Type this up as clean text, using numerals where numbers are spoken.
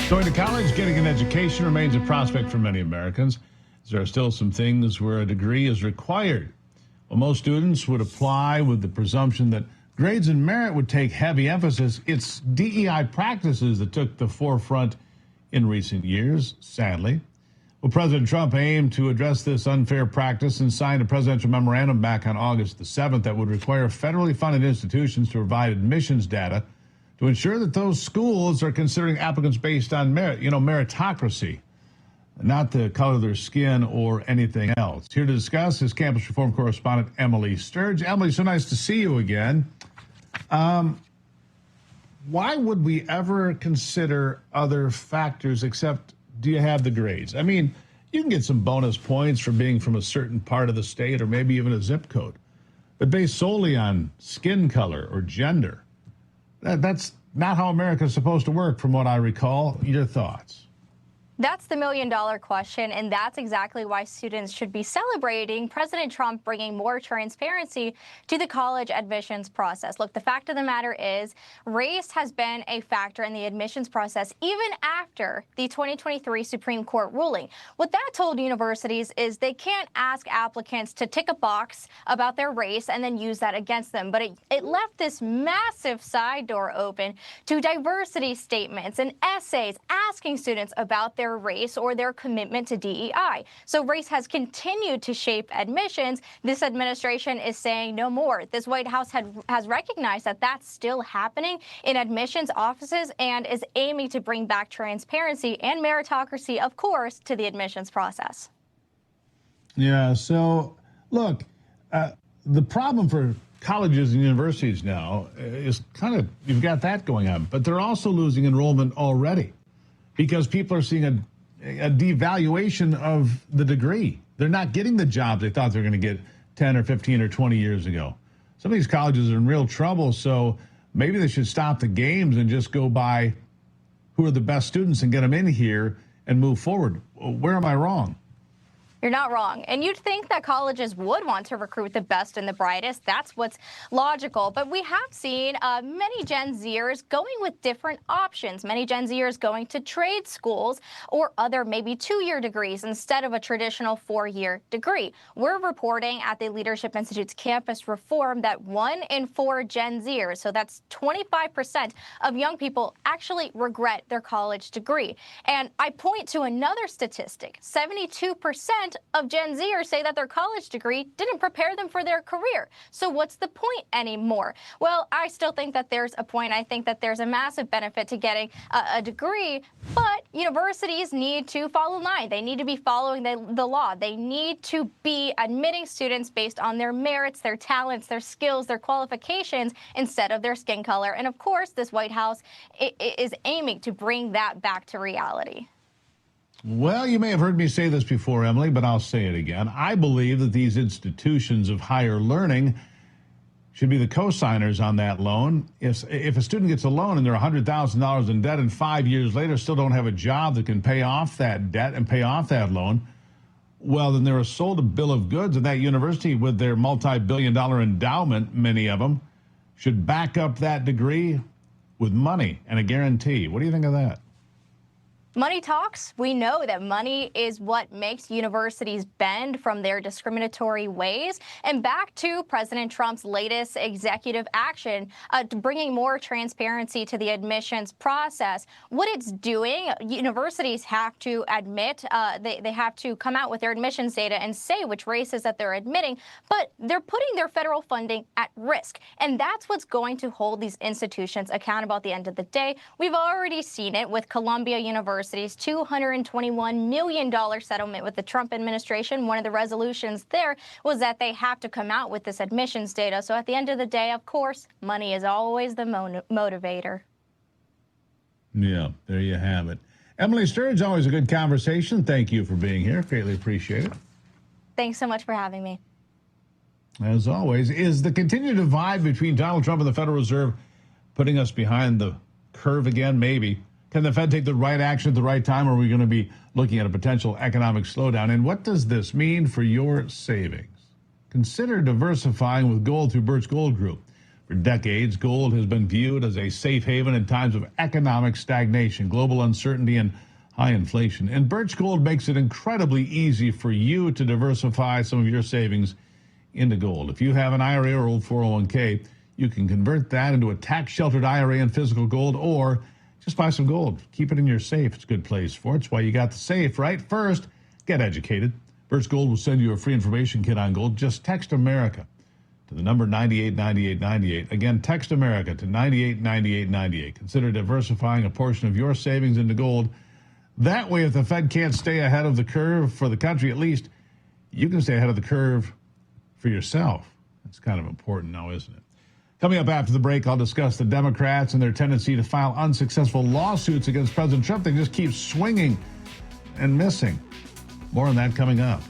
Going to college, getting an education remains a prospect for many Americans. There are still some things where a degree is required. While most students would apply with the presumption that grades and merit would take heavy emphasis, it's DEI practices that took the forefront in recent years, sadly. Well, President Trump aimed to address this unfair practice and signed a presidential memorandum back on August the 7th that would require federally funded institutions to provide admissions data to ensure that those schools are considering applicants based on merit, meritocracy, not the color of their skin or anything else. Here to discuss is campus reform correspondent Emily Sturge. Emily, so nice to see you again. Why would we ever consider other factors except do you have the grades? I mean, you can get some bonus points for being from a certain part of the state or maybe even a zip code, but based solely on skin color or gender, that's not how America's supposed to work, from what I recall. Your thoughts? That's the million-dollar question, and that's exactly why students should be celebrating President Trump bringing more transparency to the college admissions process. Look, the fact of the matter is race has been a factor in the admissions process even after the 2023 Supreme Court ruling. What that told universities is they can't ask applicants to tick a box about their race and then use that against them. But it left this massive side door open to diversity statements and essays asking students about their race or their commitment to DEI. So race has continued to shape admissions. This administration is saying no more. This White House has recognized that that's still happening in admissions offices and is aiming to bring back transparency and meritocracy, of course, to the admissions process. Yeah, so look, the problem for colleges and universities now is kind of, you've got that going on, but they're also losing enrollment already, because people are seeing a devaluation of the degree. They're not getting the jobs they thought they were going to get 10 or 15 or 20 years ago. Some of these colleges are in real trouble, so maybe they should stop the games and just go by who are the best students and get them in here and move forward. Where am I wrong? You're not wrong. And you'd think that colleges would want to recruit the best and the brightest. That's what's logical. But we have seen many Gen Zers going with different options. Many Gen Zers going to trade schools or other maybe 2-year degrees instead of a traditional 4-year degree. We're reporting at the Leadership Institute's Campus Reform that 1 in 4 Gen Zers, so that's 25% of young people, actually regret their college degree. And I point to another statistic. 72% of Gen Zers say that their college degree didn't prepare them for their career. So what's the point anymore? Well, I still think that there's a point. I think that there's a massive benefit to getting a degree, but universities need to follow line. They need to be following the law. They need to be admitting students based on their merits, their talents, their skills, their qualifications, instead of their skin color. And of course, this White House is aiming to bring that back to reality. Well, you may have heard me say this before, Emily, but I'll say it again. I believe that these institutions of higher learning should be the co-signers on that loan. If a student gets a loan and they're $100,000 in debt and 5 years later still don't have a job that can pay off that debt and pay off that loan, well, then they're sold a bill of goods, and that university with their multi-billion-dollar endowment, many of them, should back up that degree with money and a guarantee. What do you think of that? Money talks. We know that money is what makes universities bend from their discriminatory ways. And back to President Trump's latest executive action, bringing more transparency to the admissions process. What it's doing, universities have to admit, they have to come out with their admissions data and say which races that they're admitting, but they're putting their federal funding at risk. And that's what's going to hold these institutions accountable at the end of the day. We've already seen it with Columbia University's $221 million settlement with the Trump administration. One of the resolutions there was that they have to come out with this admissions data. So at the end of the day, of course, money is always the motivator. Yeah, there you have it. Emily Sturge, always a good conversation. Thank you for being here. Greatly appreciate it. Thanks so much for having me. As always, is the continued divide between Donald Trump and the Federal Reserve putting us behind the curve again? Maybe. Can the Fed take the right action at the right time, or are we going to be looking at a potential economic slowdown? And what does this mean for your savings? Consider diversifying with gold through Birch Gold Group. For decades, gold has been viewed as a safe haven in times of economic stagnation, global uncertainty, and high inflation. And Birch Gold makes it incredibly easy for you to diversify some of your savings into gold. If you have an IRA or old 401k, you can convert that into a tax-sheltered IRA in physical gold, or just buy some gold. Keep it in your safe. It's a good place for it. It's why you got the safe, right? First, get educated. Birch Gold will send you a free information kit on gold. Just text America to the number 989898. Again, text America to 989898. Consider diversifying a portion of your savings into gold. That way, if the Fed can't stay ahead of the curve for the country, at least you can stay ahead of the curve for yourself. That's kind of important now, isn't it? Coming up after the break, I'll discuss the Democrats and their tendency to file unsuccessful lawsuits against President Trump. They just keep swinging and missing. More on that coming up.